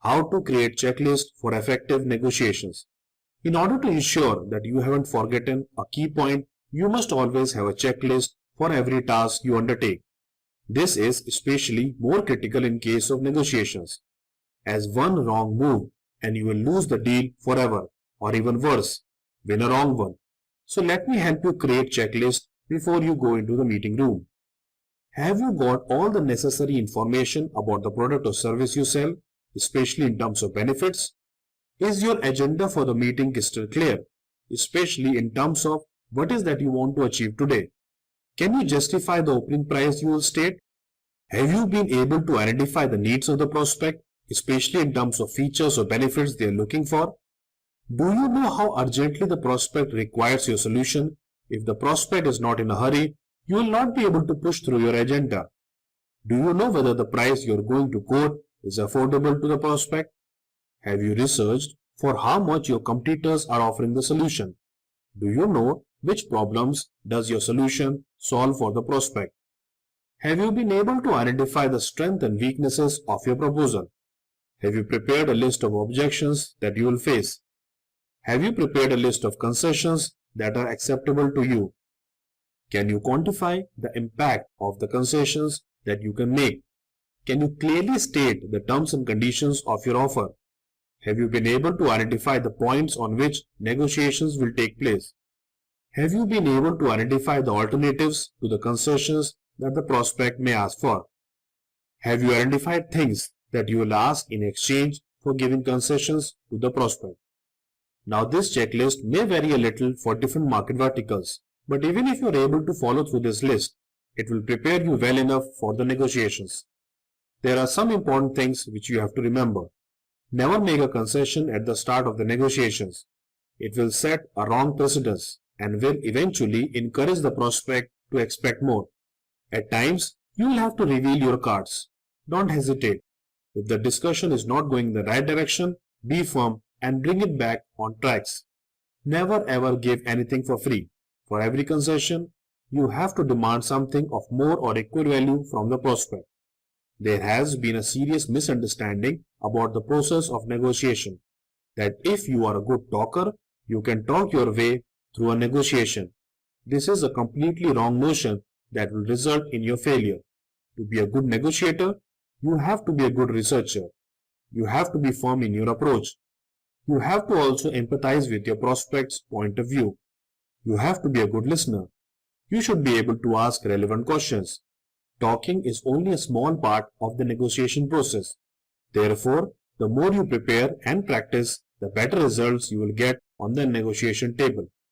How to create checklist for effective negotiations. In order to ensure that you haven't forgotten a key point, you must always have a checklist for every task you undertake. This is especially more critical in case of negotiations, as one wrong move and you will lose the deal forever, or even worse, win a wrong one. So let me help you create checklist before you go into the meeting room. Have you got all the necessary information about the product or service you sell, especially in terms of benefits? Is your agenda for the meeting crystal clear, especially in terms of what is that you want to achieve today? Can you justify the opening price you will state? Have you been able to identify the needs of the prospect, especially in terms of features or benefits they are looking for? Do you know how urgently the prospect requires your solution? If the prospect is not in a hurry, you will not be able to push through your agenda. Do you know whether the price you are going to quote is affordable to the prospect? Have you researched for how much your competitors are offering the solution? Do you know which problems does your solution solve for the prospect? Have you been able to identify the strengths and weaknesses of your proposal? Have you prepared a list of objections that you will face? Have you prepared a list of concessions that are acceptable to you? Can you quantify the impact of the concessions that you can make? Can you clearly state the terms and conditions of your offer? Have you been able to identify the points on which negotiations will take place? Have you been able to identify the alternatives to the concessions that the prospect may ask for? Have you identified things that you will ask in exchange for giving concessions to the prospect? Now this checklist may vary a little for different market verticals, but even if you are able to follow through this list, it will prepare you well enough for the negotiations. There are some important things which you have to remember. Never make a concession at the start of the negotiations. It will set a wrong precedence and will eventually encourage the prospect to expect more. At times, you will have to reveal your cards. Don't hesitate. If the discussion is not going in the right direction, be firm and bring it back on tracks. Never ever give anything for free. For every concession, you have to demand something of more or equal value from the prospect. There has been a serious misunderstanding about the process of negotiation, that if you are a good talker, you can talk your way through a negotiation. This is a completely wrong notion that will result in your failure. To be a good negotiator, you have to be a good researcher. You have to be firm in your approach. You have to also empathize with your prospect's point of view. You have to be a good listener. You should be able to ask relevant questions. Talking is only a small part of the negotiation process. Therefore, the more you prepare and practice, the better results you will get on the negotiation table.